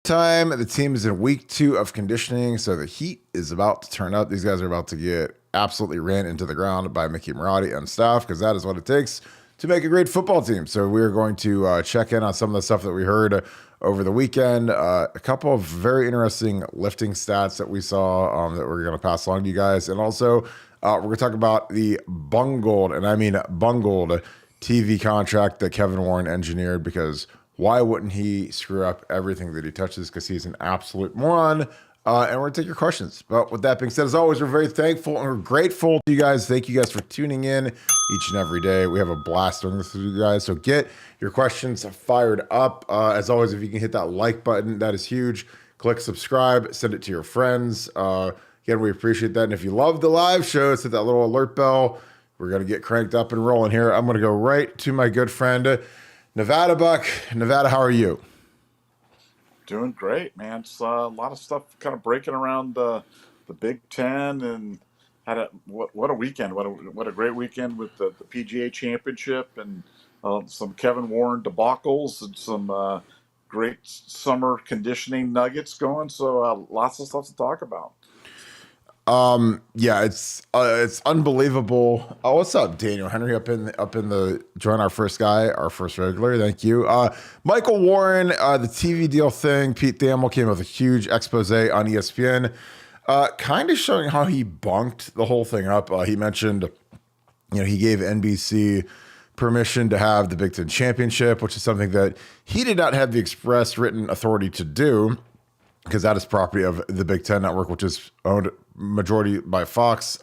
time. The team is in week 2 of conditioning, so the heat is about to turn up. These guys are about to get absolutely ran into the ground by Mickey Marotti and staff, because that is what it takes to make a great football team. So we're going to check in on some of the stuff that we heard over the weekend. A couple of very interesting lifting stats that we saw that we're going to pass along to you guys. And also, we're going to talk about the bungled, and I mean bungled, TV contract that Kevin Warren engineered, because why wouldn't he screw up everything that he touches? Because he's an absolute moron. And we're going to take your questions. But with that being said, as always, we're very thankful and we're grateful to you guys. Thank you guys for tuning in each and every day. We have a blast doing this with you guys. So get your questions fired up. As always, if you can hit that like button, that is huge. Click subscribe, send it to your friends. Again, we appreciate that. And if you love the live shows, hit that little alert bell. We're going to get cranked up and rolling here. I'm going to go right to my good friend, Nevada Buck. Nevada, how are you? Doing great, man. It's a lot of stuff kind of breaking around the Big Ten, and what a weekend! What a great weekend with the PGA Championship, and some Kevin Warren debacles, and some great summer conditioning nuggets going. So lots of stuff to talk about. Yeah, it's unbelievable. Oh, what's up, Daniel Henry up in the join our first guy, our first regular. Thank you. Michael Warren, the TV deal thing. Pete Thamel came with a huge expose on ESPN, kind of showing how he bunked the whole thing up. He mentioned, he gave NBC permission to have the Big Ten championship, which is something that he did not have the express written authority to do, because that is property of the Big Ten network, which is owned majority by Fox.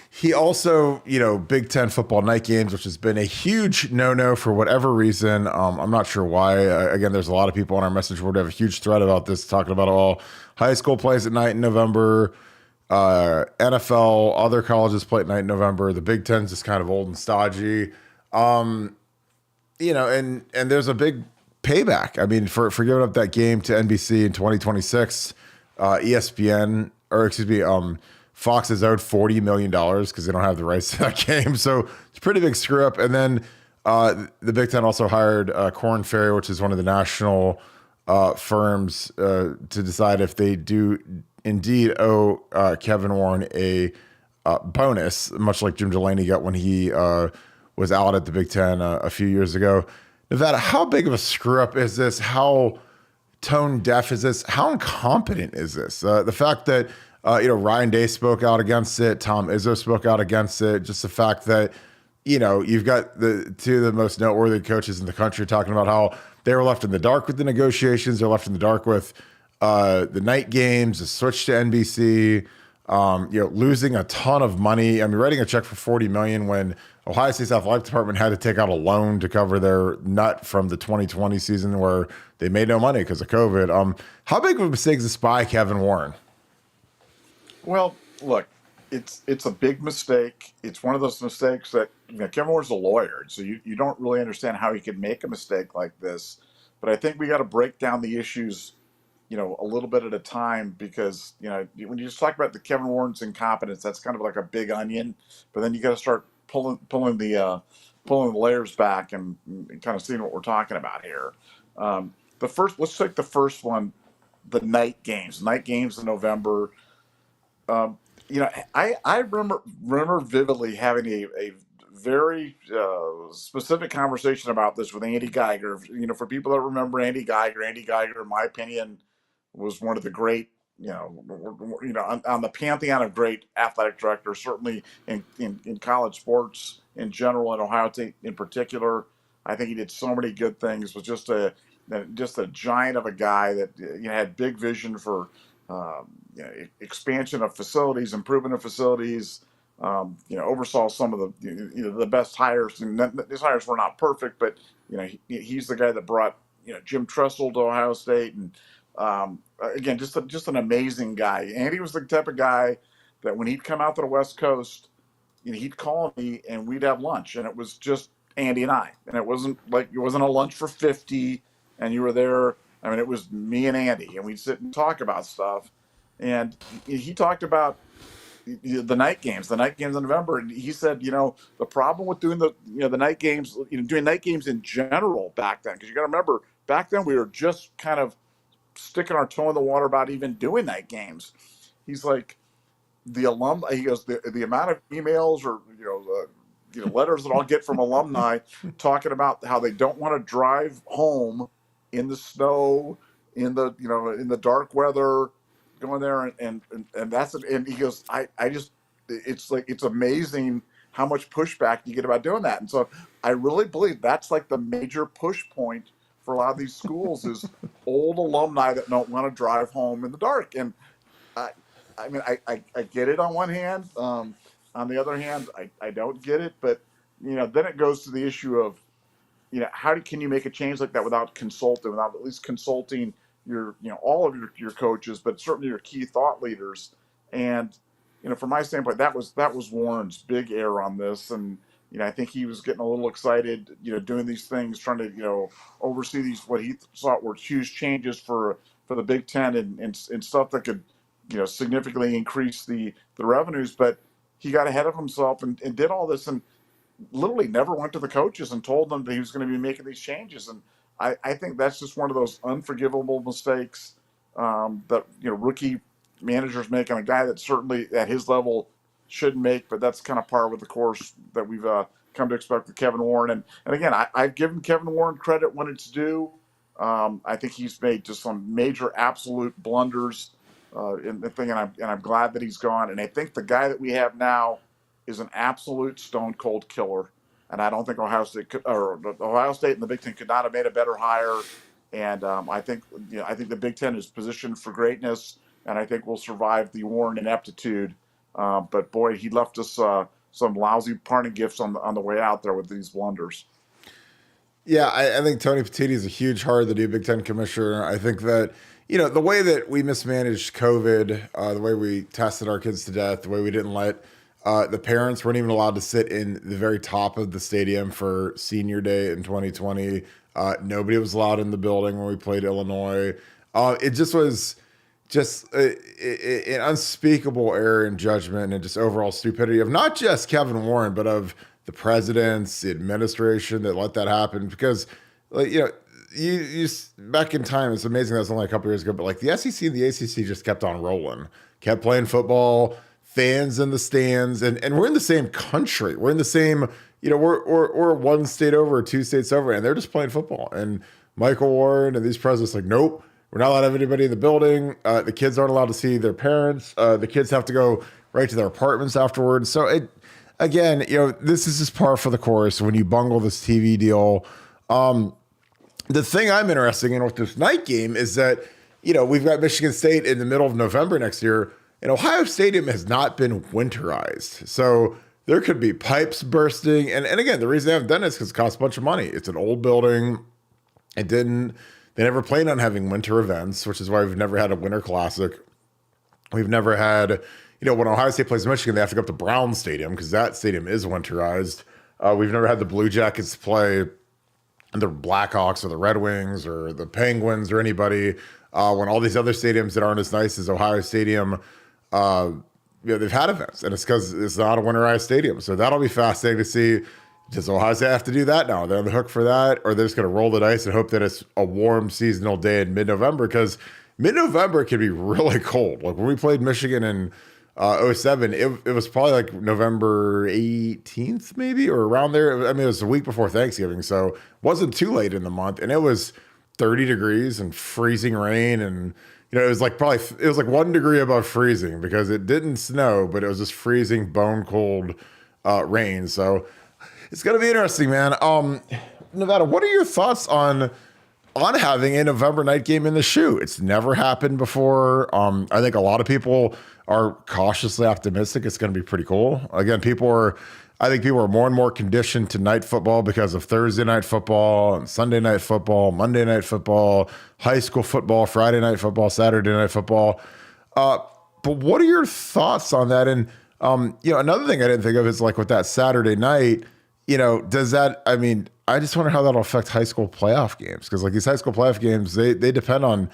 He also, Big Ten football night games, which has been a huge no-no for whatever reason. I'm not sure why. Again, there's a lot of people on our message board who have a huge thread about this, talking about all high school plays at night in November, NFL, other colleges play at night in November. The Big Ten's just kind of old and stodgy. And there's a big payback. I mean, for giving up that game to NBC in 2026, Fox is owed $40 million because they don't have the rights to that game. So it's a pretty big screw up. And then the Big Ten also hired Korn Ferry, which is one of the national firms, to decide if they do indeed owe Kevin Warren a bonus, much like Jim Delaney got when he was out at the Big Ten a few years ago. Nevada, how big of a screw up is this? How tone deaf is this? How incompetent is this? The fact that Ryan Day spoke out against it, Tom Izzo spoke out against it. Just the fact that you've got the two of the most noteworthy coaches in the country talking about how they were left in the dark with the negotiations. They're left in the dark with the night games, the switch to NBC. Losing a ton of money. I mean, writing a check for $40 million when Ohio State's athletic department had to take out a loan to cover their nut from the 2020 season where they made no money because of COVID. How big of a mistake is this by Kevin Warren? Well, look, it's a big mistake. It's one of those mistakes that Kevin Warren's a lawyer, so you don't really understand how he could make a mistake like this. But I think we got to break down the issues a little bit at a time, because, when you just talk about the Kevin Warren's incompetence, that's kind of like a big onion, but then you got to start pulling the layers back and kind of seeing what we're talking about here. Let's take the first one, the night games in November. I remember vividly having a very specific conversation about this with Andy Geiger. For people that remember Andy Geiger, in my opinion, was one of the great, on the pantheon of great athletic directors, certainly in college sports in general, and Ohio State in particular. I think he did so many good things. Was just a giant of a guy that had big vision for expansion of facilities, improvement of facilities. Oversaw some of the best hires, and these hires were not perfect, but he's the guy that brought Jim Tressel to Ohio State, and again, just an amazing guy. And he was the type of guy that when he'd come out to the West Coast, he'd call me and we'd have lunch, and it was just Andy and I, and it wasn't a lunch for 50, and you were there. I mean, it was me and Andy, and we'd sit and talk about stuff. And he talked about the night games in November, and he said, the problem with doing the night games, doing night games in general back then, because you got to remember, back then we were just kind of sticking our toe in the water about even doing night games. He's like, the alum, he goes, the amount of emails or letters that I'll get from alumni talking about how they don't want to drive home in the snow, in the dark weather, going there and that's it. And he goes, I just, it's like, it's amazing how much pushback you get about doing that. And so I really believe that's like the major push point for a lot of these schools is old alumni that don't want to drive home in the dark. And I, I mean, I get it on one hand. On the other hand, I don't get it. But, then it goes to the issue of, can you make a change like that without at least consulting all of your coaches, but certainly your key thought leaders. And, from my standpoint, that was Warren's big error on this. And, I think he was getting a little excited, doing these things, trying to, oversee these, what he thought were huge changes for the Big Ten and stuff that could, significantly increase the revenues. But he got ahead of himself and did all this and literally never went to the coaches and told them that he was going to be making these changes. And I think that's just one of those unforgivable mistakes that rookie managers make on a guy that certainly at his level shouldn't make. But that's kind of par with the course that we've come to expect with Kevin Warren. And again, I've given Kevin Warren credit when it's due. I think he's made just some major absolute blunders in the thing, and I'm glad that he's gone. And I think the guy that we have now is an absolute stone cold killer. And I don't think Ohio State and the Big Ten could not have made a better hire. And I think the Big Ten is positioned for greatness, and I think we'll survive the Warren ineptitude. But boy, he left us some lousy parting gifts on the way out there with these blunders. Yeah, I think Tony Petitti is a huge hire, the new Big Ten commissioner. I think that, the way that we mismanaged COVID, the way we tested our kids to death, the way we didn't let the parents weren't even allowed to sit in the very top of the stadium for senior day in 2020. Nobody was allowed in the building when we played Illinois. It just was an unspeakable error in judgment and just overall stupidity of not just Kevin Warren, but of the presidents, the administration that let that happen. Because, you back in time, it's amazing that was only a couple years ago, but the SEC and the ACC just kept on rolling, kept playing football, fans in the stands, and we're in the same country. We're in the same, we're one state over, or two states over, and they're just playing football. And Michael Warren and these presidents nope, we're not allowed to have anybody in the building. The kids aren't allowed to see their parents. The kids have to go right to their apartments afterwards. So again, this is just par for the course when you bungle this TV deal. The thing I'm interested in with this night game is that, we've got Michigan State in the middle of November next year, and Ohio Stadium has not been winterized. So there could be pipes bursting. And again, the reason they haven't done this is because it costs a bunch of money. It's an old building. They never planned on having winter events, which is why we've never had a winter classic. We've never had, when Ohio State plays Michigan, they have to go up to Brown Stadium because that stadium is winterized. We've never had the Blue Jackets play the Blackhawks or the Red Wings or the Penguins or anybody when all these other stadiums that aren't as nice as Ohio Stadium, they've had events, and it's because it's not a winterized stadium. So that'll be fascinating to see. Does Ohio State have to do that now? They're on the hook for that, or they're just going to roll the dice and hope that it's a warm seasonal day in mid-November? Because mid-November can be really cold. Like when we played Michigan in 2007, it was probably November 18th maybe, or around there. I mean, it was a week before Thanksgiving, so it wasn't too late in the month, and it was 30 degrees and freezing rain, and it was it was 1 degree above freezing because it didn't snow, but it was just freezing bone cold rain. So it's gonna be interesting, man. Nevada, what are your thoughts on having a November night game in the shoe? It's never happened before. I think a lot of people are cautiously optimistic it's going to be pretty cool. Again, I think people are more and more conditioned to night football because of Thursday night football and Sunday night football, Monday night football, high school football, Friday night football, Saturday night football. But what are your thoughts on that? And another thing I didn't think of is with that Saturday night, does that, I just wonder how that'll affect high school playoff games. Because these high school playoff games, they depend on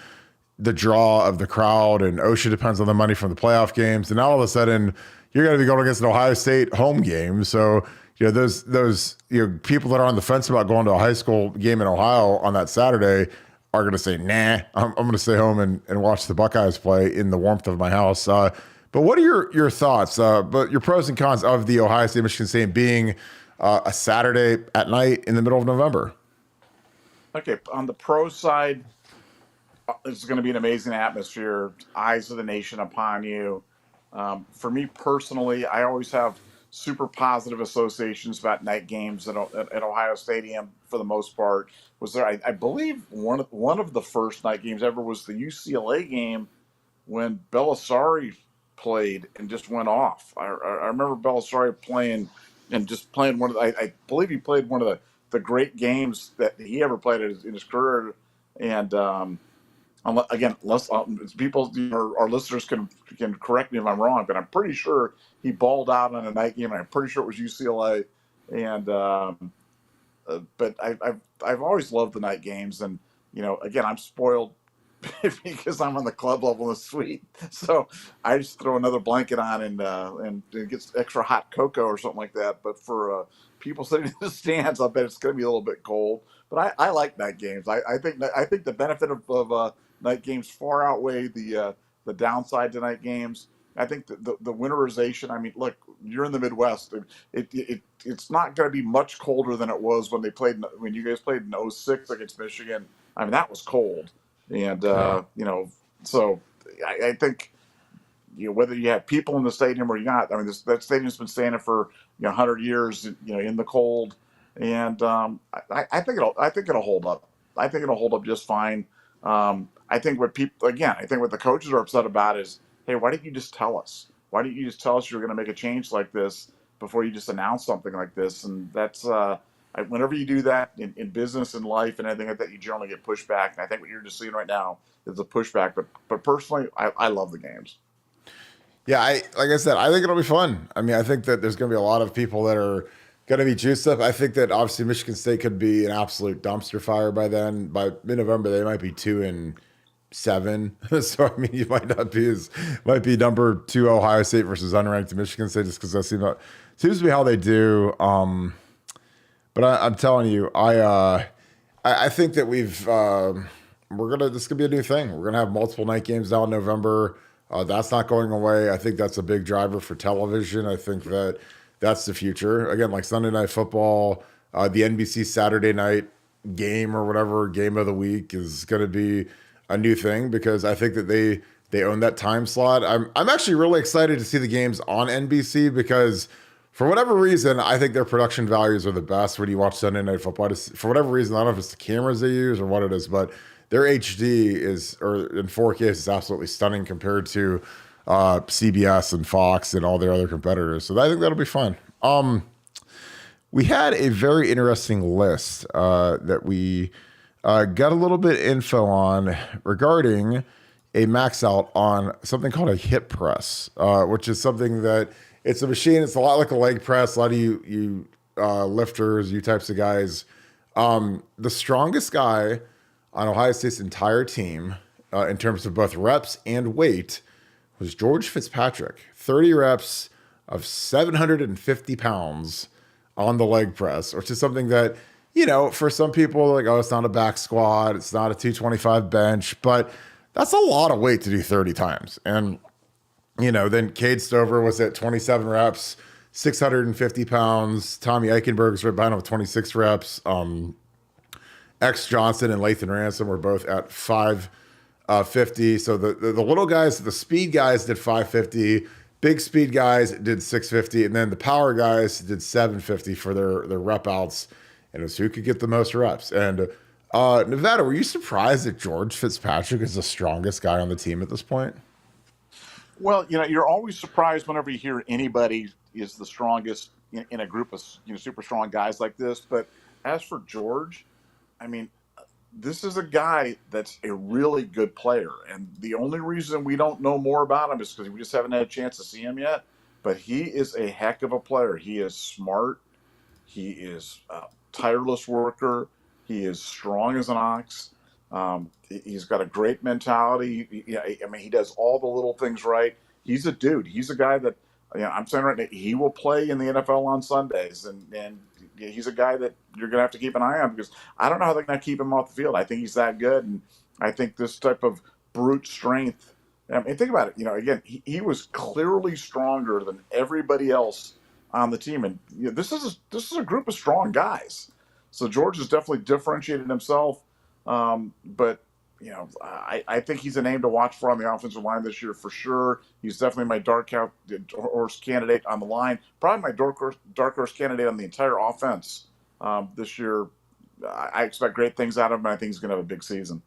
the draw of the crowd, and OSHA depends on the money from the playoff games. And now all of a sudden you're going to be going against an Ohio State home game. So, those people that are on the fence about going to a high school game in Ohio on that Saturday are going to say, nah, I'm going to stay home and watch the Buckeyes play in the warmth of my house. But what are your thoughts? But your pros and cons of the Ohio State Michigan State being a Saturday at night in the middle of November? Okay, on the pro side, it's going to be an amazing atmosphere. Eyes of the nation upon you. For me personally, I always have super positive associations about night games at Ohio Stadium. For the most part, was there? I believe one of the first night games ever was the UCLA game when Belisari played and just went off. I remember Belisari playing and just playing one of I believe he played one of the great games that he ever played in his career. And again, unless people, our listeners can correct me if I'm wrong, but I'm pretty sure he balled out on a night game, and I'm pretty sure it was UCLA. And but I've always loved the night games, and again, I'm spoiled because I'm on the club level in the suite. So I just throw another blanket on and it gets extra hot cocoa or something like that. But for people sitting in the stands, I bet it's going to be a little bit cold. But I like night games. I think the benefit of night games far outweigh the downside to night games. I think the winterization. I mean, look, you're in the Midwest. It's not going to be much colder than it was when you guys played in '06 against Michigan. I mean, that was cold. And Yeah. so I think whether you have people in the stadium or you're not, I mean that stadium's been standing for 100 years, in the cold, and I think it'll hold up. I think it'll hold up just fine. I think what the coaches are upset about is, hey, why didn't you just tell us? Why didn't you just tell us you were going to make a change like this before you just announce something like this? And that's whenever you do that in business and life and anything like that, you generally get pushback. And I think what you're just seeing right now is a pushback. But personally, I love the games. Yeah, like I said, I think it'll be fun. I mean, I think that there's going to be a lot of people that are going to be juiced up. I think that obviously Michigan State could be an absolute dumpster fire by then. By mid-November, they might be 2-7. So I mean, you might be number two Ohio State versus unranked Michigan State just because that seems to be how they do. But I'm telling you, I think that this could be a new thing. We're gonna have multiple night games now in November. That's not going away. I think that's a big driver for television. I think that's the future. Again, like Sunday Night Football, the NBC Saturday night game or whatever game of the week is going to be a new thing because I think that they own that time slot. I'm actually really excited to see the games on NBC because for whatever reason, I think their production values are the best when you watch Sunday Night Football. For whatever reason, I don't know if it's the cameras they use or what it is, but their HD in 4K is absolutely stunning compared to CBS and Fox and all their other competitors. So I think that'll be fun. We had a very interesting list that we got a little bit info on regarding a max out on something called a hip press, which is something that it's a machine. It's a lot like a leg press. A lot of you lifters, you types of guys. The strongest guy on Ohio State's entire team in terms of both reps and weight was George Fitzpatrick. 30 reps of 750 pounds on the leg press, which is something that, for some people, like, oh, it's not a back squat, it's not a 225 bench, but that's a lot of weight to do 30 times. And, then Cade Stover was at 27 reps, 650 pounds. Tommy Eichenberg's right behind him with 26 reps. X Johnson and Lathan Ransom were both at 550. So the little guys, the speed guys did 550. Big speed guys did 650, and then the power guys did 750 for their rep outs, and it was who could get the most reps. And Nevada, were you surprised that George Fitzpatrick is the strongest guy on the team at this point? Well, you're always surprised whenever you hear anybody is the strongest in a group of super strong guys like this. But as for George, I mean, this is a guy that's a really good player, and the only reason we don't know more about him is because we just haven't had a chance to see him yet. But he is a heck of a player. He is smart. He is a tireless worker. He is strong as an ox. He's got a great mentality. I mean, he does all the little things right. He's a dude. He's a guy that I'm saying right now he will play in the NFL on Sundays, and he's a guy that you're going to have to keep an eye on, because I don't know how they're going to keep him off the field. I think he's that good, and I think this type of brute strength. I mean, think about it. Again, he was clearly stronger than everybody else on the team, and this is a group of strong guys. So George has definitely differentiated himself, but I think he's a name to watch for on the offensive line this year for sure. He's definitely my dark horse candidate on the line. Probably my dark horse candidate on the entire offense this year. I expect great things out of him, and I think he's going to have a big season.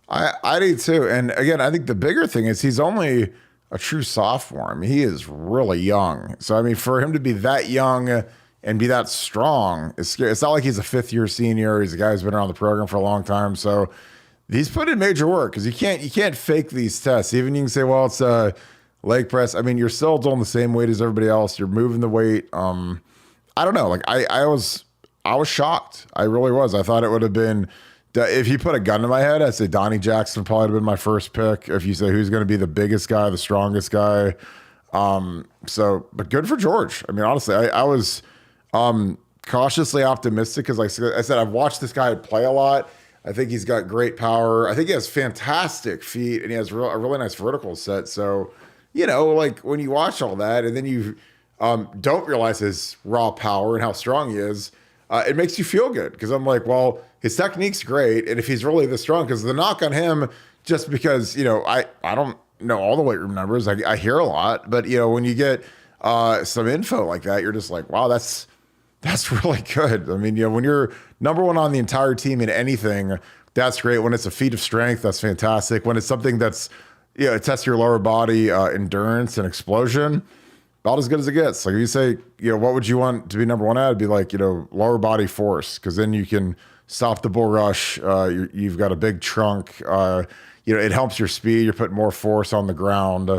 I do too. And again, I think the bigger thing is he's only a true sophomore. I mean, he is really young. So, I mean, for him to be that young and be that strong, it's scary. It's not like he's a fifth-year senior. He's a guy who's been around the program for a long time. So he's put in major work, because you can't fake these tests. Even you can say, well, it's a leg press. I mean, you're still doing the same weight as everybody else. You're moving the weight. I don't know. Like I was shocked. I really was. I thought it would have been, if you put a gun to my head, I'd say Donnie Jackson probably would have been my first pick. If you say who's going to be the biggest guy, the strongest guy. But good for George. I mean, honestly, I was cautiously optimistic, because like I said, I've watched this guy play a lot. I think he's got great power. I think he has fantastic feet, and he has a really nice vertical set. So, like when you watch all that and then you don't realize his raw power and how strong he is, it makes you feel good, because I'm like, well, his technique's great. And if he's really this strong, because the knock on him, just because, I don't know all the weight room numbers, I hear a lot, but when you get some info like that, you're just like, wow, that's really good. I mean, when you're number one on the entire team in anything, that's great. When it's a feat of strength, that's fantastic. When it's something that's, it tests your lower body endurance and explosion, about as good as it gets. Like if you say, what would you want to be number one at? It'd be like, lower body force, because then you can stop the bull rush. You've got a big trunk. It helps your speed. You're putting more force on the ground.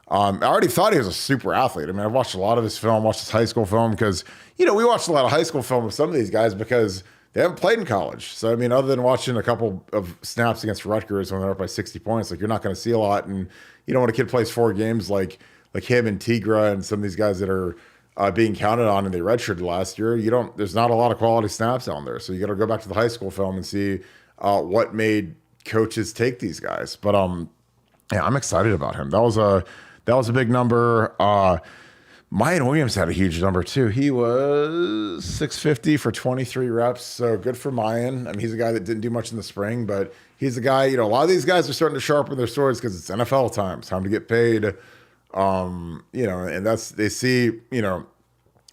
I already thought he was a super athlete. I mean, I've watched a lot of his film, watched his high school film, because, we watched a lot of high school film with some of these guys because they haven't played in college. So, I mean, other than watching a couple of snaps against Rutgers when they're up by 60 points, like you're not going to see a lot. And, when a kid plays 4 games like him and Tigra and some of these guys that are being counted on and they redshirted last year, there's not a lot of quality snaps on there. So you got to go back to the high school film and see what made coaches take these guys. But, yeah, I'm excited about him. That was a big number. Mayan Williams had a huge number too. He was 650 for 23 reps. So good for Mayan. I mean, he's a guy that didn't do much in the spring, but he's a guy, a lot of these guys are starting to sharpen their swords because it's NFL time. It's time to get paid. And they see,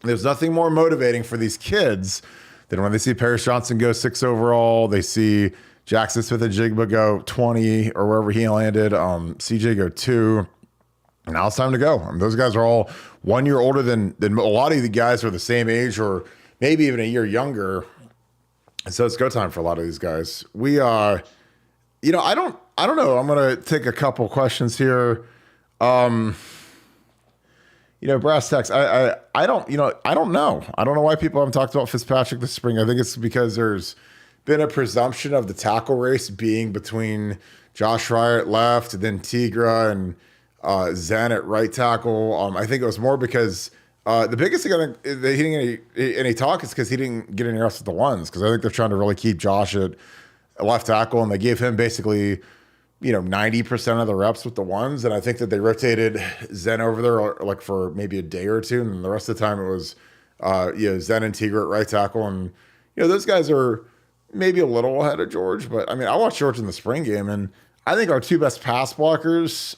there's nothing more motivating for these kids than when they see Paris Johnson go 6 overall, they see Jackson Smith-Njigba go 20 or wherever he landed, CJ go 2. And now it's time to go. I mean, those guys are all 1 year older than a lot of the guys who are the same age or maybe even a year younger. And so it's go time for a lot of these guys. We I don't know. I'm going to take a couple questions here. Brass tacks. I don't know. I don't know why people haven't talked about Fitzpatrick this spring. I think it's because there's been a presumption of the tackle race being between Josh Fryer at left, then Tigra and Zen at right tackle. I think it was more because the biggest thing that he didn't get any talk is because he didn't get any reps with the ones. Because I think they're trying to really keep Josh at left tackle, and they gave him basically 90% of the reps with the ones. And I think that they rotated Zen over there like for maybe a day or two, and the rest of the time it was Zen and Tigra at right tackle. And those guys are maybe a little ahead of George, but I mean, I watched George in the spring game, and I think our 2 best pass blockers,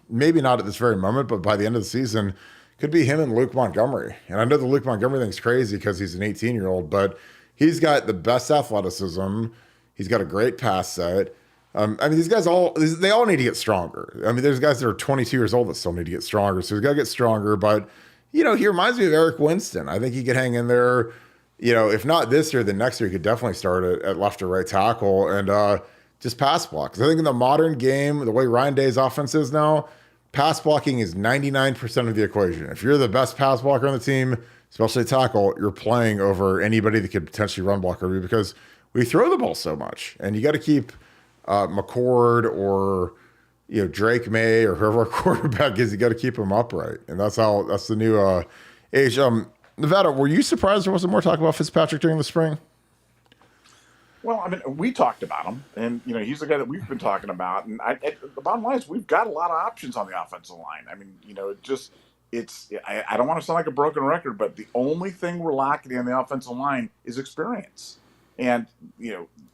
maybe not at this very moment, but by the end of the season, could be him and Luke Montgomery. And I know the Luke Montgomery thing's crazy because he's an 18-year-old, but he's got the best athleticism. He's got a great pass set. I mean, these guys they all need to get stronger. I mean, there's guys that are 22 years old that still need to get stronger. So he's got to get stronger. But, he reminds me of Eric Winston. I think he could hang in there. If not this year, then next year he could definitely start at left or right tackle and just pass block. Because I think in the modern game, the way Ryan Day's offense is now, pass blocking is 99% of the equation. If you're the best pass blocker on the team, especially tackle, you're playing over anybody that could potentially run block over you because we throw the ball so much. And you got to keep McCord or Drake May or whoever our quarterback is, you got to keep him upright. And that's the new age. Nevada, were you surprised there wasn't more talk about Fitzpatrick during the spring? Well, I mean, we talked about him, and he's the guy that we've been talking about. And the bottom line is, we've got a lot of options on the offensive line. I mean, I don't want to sound like a broken record, but the only thing we're lacking in the offensive line is experience. And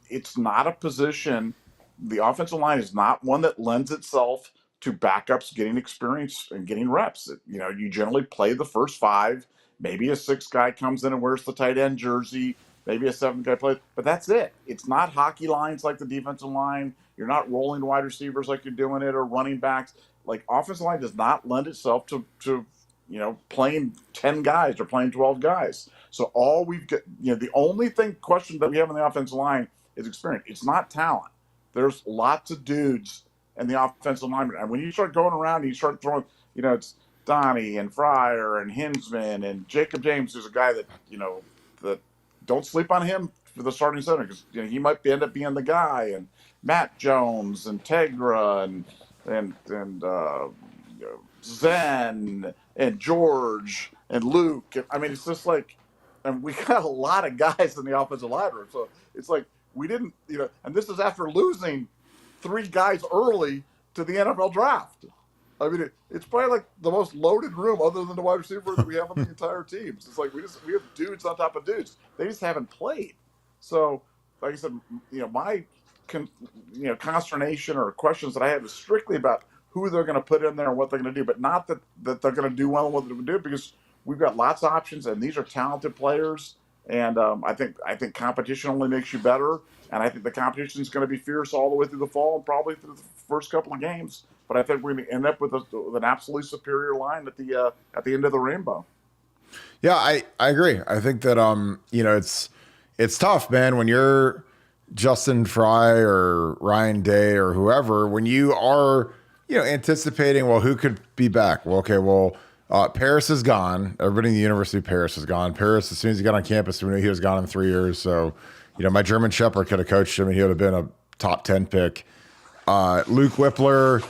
it's not a position. The offensive line is not one that lends itself to backups getting experience and getting reps. You generally play the first five. Maybe a sixth guy comes in and wears the tight end jersey. Maybe a seventh guy plays, but that's it. It's not hockey lines like the defensive line. You're not rolling wide receivers like you're doing it, or running backs. Like, offensive line does not lend itself to playing 10 guys or playing 12 guys. So all we've got, the only question that we have on the offensive line is experience. It's not talent. There's lots of dudes in the offensive line, and when you start going around and you start throwing, it's Donnie and Fryer and Hinsman and Jacob James, who's a guy that that. Don't sleep on him for the starting center, because he might end up being the guy. And Matt Jones and Tegra and Zen and George and Luke. I mean, it's just like, and we got a lot of guys in the offensive line room. So it's like we didn't, and this is after losing 3 guys early to the NFL draft. I mean, it's probably like the most loaded room other than the wide receiver that we have on the entire team. It's like we have dudes on top of dudes. They just haven't played. So, like I said, my consternation or questions that I have is strictly about who they're going to put in there and what they're going to do, but not that they're going to do well in what they're going to do, because we've got lots of options, and these are talented players. And I think competition only makes you better, and I think the competition is going to be fierce all the way through the fall and probably through the first couple of games. But I think we're going to end up with an absolutely superior line at the end of the rainbow. Yeah, I agree. I think that it's tough, man, when you're Justin Fry or Ryan Day or whoever, when you are anticipating, well, who could be back? Well, okay, Paris is gone. Everybody in the University of Paris is gone. Paris, as soon as he got on campus, we knew he was gone in 3 years. So, my German Shepherd could have coached him, and he would have been a top 10 pick. Luke Whippler,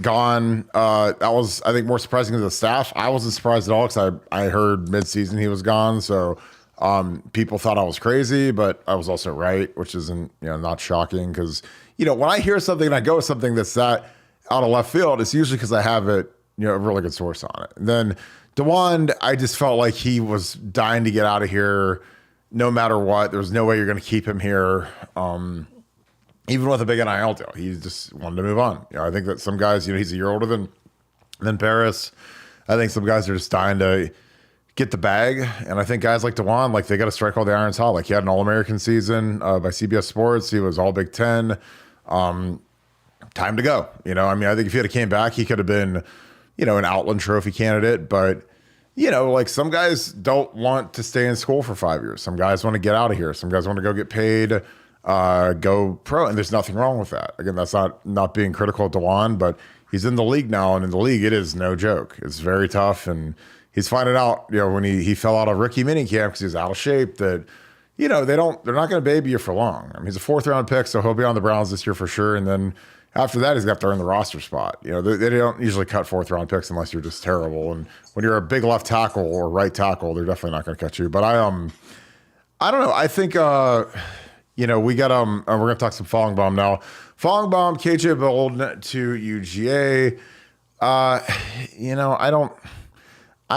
gone. That was, I think, more surprising to the staff. I wasn't surprised at all, because I heard midseason he was gone. So people thought I was crazy, but I was also right, which isn't not shocking, because when I hear something and I go with something that's that out of left field, it's usually because I have a really good source on it. And then DeWand, I just felt like he was dying to get out of here no matter what. There's no way you're going to keep him here. Even with a big NIL deal, he just wanted to move on. I think that some guys, he's a year older than Paris. I think some guys are just dying to get the bag. And I think guys like DeWand, like, they got to strike while the iron's hot. Like, he had an All-American season by CBS Sports. He was All Big Ten. Time to go. I think if he had came back, he could have been, an Outland Trophy candidate. But, like, some guys don't want to stay in school for 5 years. Some guys want to get out of here. Some guys want to go get paid, go pro, and there's nothing wrong with that. Again, that's not being critical of DeWand, but he's in the league now, and in the league, it is no joke. It's very tough, and he's finding out, when he fell out of rookie minicamp because he was out of shape, that they're not going to baby you for long. I mean, he's a 4th round pick, so he'll be on the Browns this year for sure, and then after that, he's got to earn the roster spot. They don't usually cut 4th round picks unless you're just terrible, and when you're a big left tackle or right tackle, they're definitely not going to cut you. But I don't know. I think we got we're gonna talk some Fongbaum now. Fongbaum, KJ Bolden to UGA. I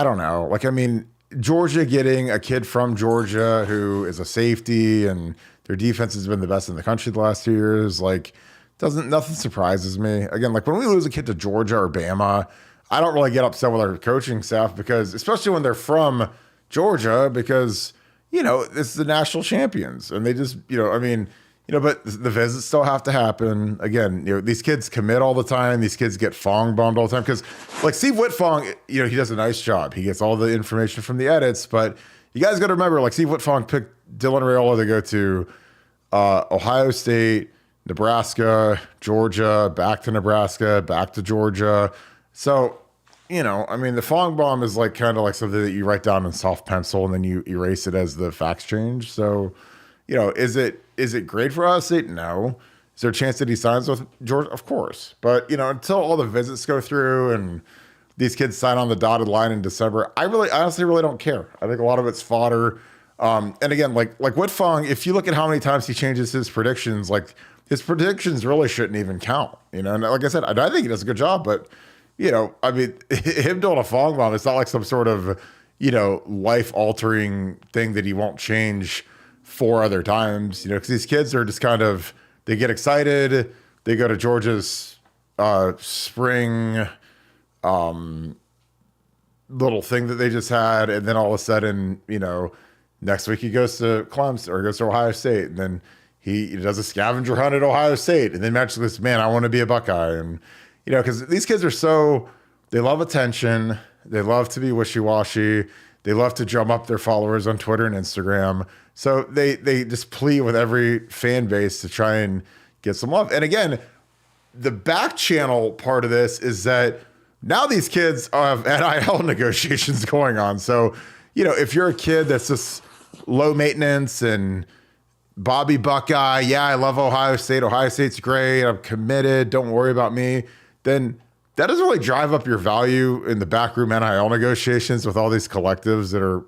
don't know. Like, I mean, Georgia getting a kid from Georgia who is a safety, and their defense has been the best in the country the last 2 years. Like, nothing surprises me. Again, like, when we lose a kid to Georgia or Bama, I don't really get upset with our coaching staff, because especially when they're from Georgia, because it's the national champions, and they just, but the visits still have to happen. Again, these kids commit all the time. These kids get Fong-bombed all the time, because, like, Steve Whitfong, he does a nice job. He gets all the information from the edits, but you guys got to remember, like, Steve Whitfong picked Dylan Raiola to go to Ohio State, Nebraska, Georgia, back to Nebraska, back to Georgia. So, the Fong-bomb is like kind of like something that you write down in soft pencil and then you erase it as the facts change. So, is it great for Ohio State? No. Is there a chance that he signs with Georgia? Of course. But, until all the visits go through and these kids sign on the dotted line in December. I honestly really don't care. I think a lot of it's fodder. And again, like Whitfong, if you look at how many times he changes his predictions, like his predictions really shouldn't even count. And like I said, I think he does a good job, but I mean, him doing a Fong bomb, it's not like some sort of, life altering thing that he won't change 4 other times, because these kids are just kind of, they get excited. They go to Georgia's spring little thing that they just had. And then all of a sudden, next week he goes to Clemson or goes to Ohio State. And then he does a scavenger hunt at Ohio State. And then magically goes, man, I want to be a Buckeye. And, because these kids are they love attention. They love to be wishy-washy. They love to drum up their followers on Twitter and Instagram. So they just plead with every fan base to try and get some love. And again, the back channel part of this is that now these kids have NIL negotiations going on. So, if you're a kid that's just low maintenance and Bobby Buckeye, yeah, I love Ohio State. Ohio State's great. I'm committed. Don't worry about me. Then that doesn't really drive up your value in the backroom NIL negotiations with all these collectives that are,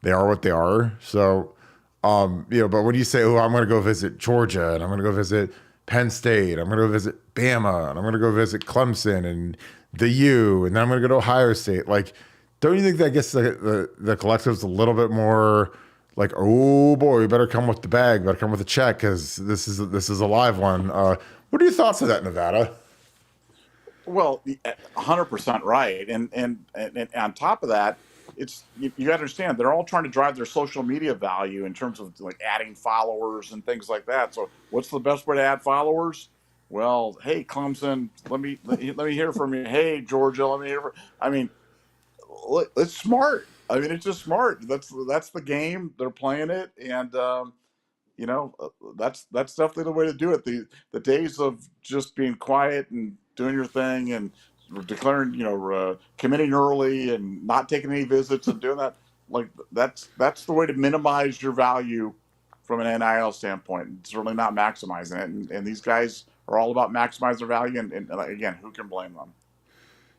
they are what they are. So, but when you say, oh, I'm going to go visit Georgia and I'm going to go visit Penn State, I'm going to go visit Bama and I'm going to go visit Clemson and the U, and then I'm going to go to Ohio State. Like, don't you think that gets the collectives a little bit more like, oh boy, you better come with the bag, better come with a check because this is a live one. What are your thoughts on that, Nevada? Well, 100% right. And on top of that, it's you understand they're all trying to drive their social media value in terms of like adding followers and things like that. So what's the best way to add followers? Well, hey, Clemson, let me hear from you. Hey, Georgia, let me hear. I mean, it's smart. I mean, it's just smart. That's the game. They're playing it, and that's definitely the way to do it. The days of just being quiet and doing your thing and declaring, committing early and not taking any visits and doing that, like that's the way to minimize your value from an NIL standpoint. It's really not maximizing it, and these guys are all about maximizing their value. And again, who can blame them?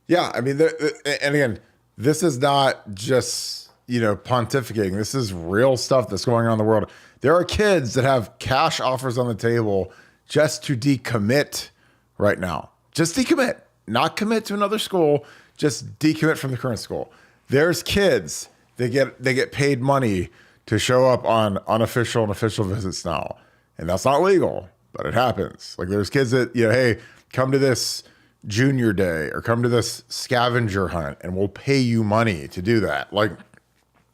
Yeah, I mean, and again, this is not just pontificating. This is real stuff that's going on in the world. There are kids that have cash offers on the table just to decommit right now. Just decommit, not commit to another school. Just decommit from the current school. There's kids they get paid money to show up on unofficial and official visits now, and that's not legal, but it happens. Like there's kids that hey, come to this junior day or come to this scavenger hunt, and we'll pay you money to do that. Like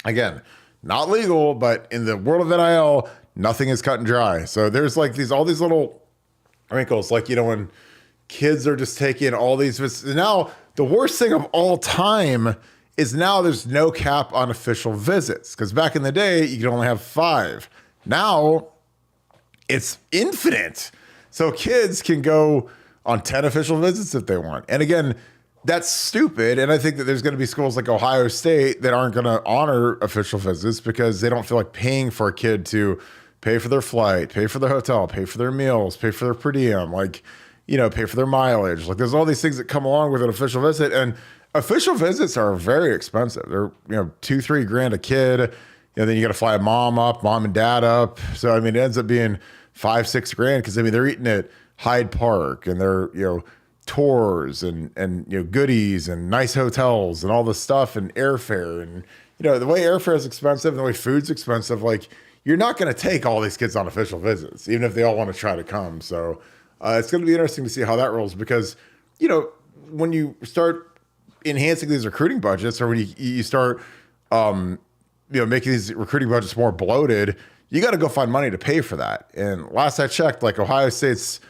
again, not legal, but in the world of NIL, nothing is cut and dry. So there's like all these little wrinkles, like when kids are just taking all these visits. Now the worst thing of all time is now there's no cap on official visits, because back in the day you could only have 5. Now it's infinite. So kids can go on 10 official visits if they want. And again, that's stupid. And I think that there's going to be schools like Ohio State that aren't going to honor official visits because they don't feel like paying for a kid to pay for their flight, pay for their hotel, pay for their meals, pay for their per diem, pay for their mileage. Like there's all these things that come along with an official visit, and official visits are very expensive. They're, $2-3 a kid. Then you got to fly mom and dad up. So, I mean, it ends up being $5-6 because they're eating at Hyde Park and they're, tours and goodies and nice hotels and all this stuff and airfare. And, the way airfare is expensive and the way food's expensive, like you're not going to take all these kids on official visits, even if they all want to try to come. So it's going to be interesting to see how that rolls because, when you start enhancing these recruiting budgets or when you start, making these recruiting budgets more bloated, you got to go find money to pay for that. And last I checked, like Ohio State's,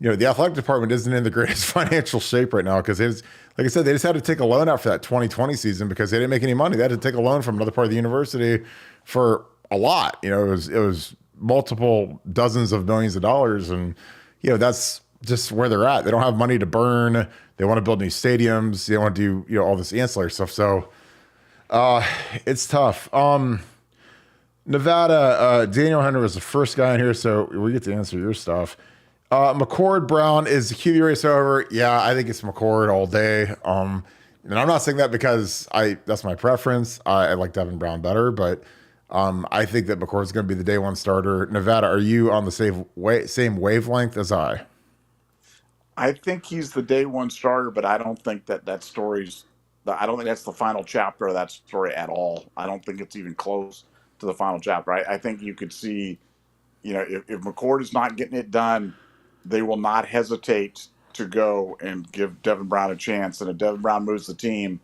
the athletic department isn't in the greatest financial shape right now because like I said, they just had to take a loan out for that 2020 season because they didn't make any money. They had to take a loan from another part of the university for a lot. It was multiple dozens of millions of dollars. And, that's just where they're at. They don't have money to burn. They want to build new stadiums. They want to do, all this ancillary stuff. So it's tough. Nevada, Daniel Henry was the first guy in here, so we get to answer your stuff. McCord Brown, is the QB race over? Yeah, I think it's McCord all day. And I'm not saying that because that's my preference. I like Devin Brown better, but I think that McCord is going to be the day one starter. Nevada, are you on the same wavelength as I? I think he's the day one starter, but I don't think that story's. I don't think that's the final chapter of that story at all. I don't think it's even close to the final chapter. I think you could see, if McCord is not getting it done, they will not hesitate to go and give Devin Brown a chance. And if Devin Brown moves the team,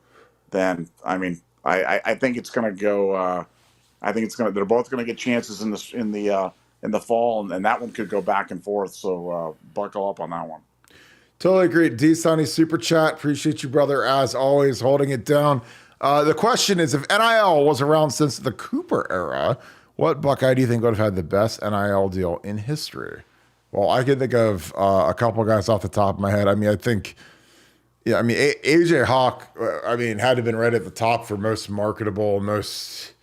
then I mean, I think it's going to go. I think it's going to. They're both going to get chances in the fall, and that one could go back and forth. So buckle up on that one. Totally agree. D Sunny super chat. Appreciate you, brother, as always, holding it down. The question is, if NIL was around since the Cooper era, what Buckeye do you think would have had the best NIL deal in history? Well, I can think of a couple guys off the top of my head. I mean, I think, yeah, I mean, AJ Hawk, I mean, had to have been right at the top for most marketable, most.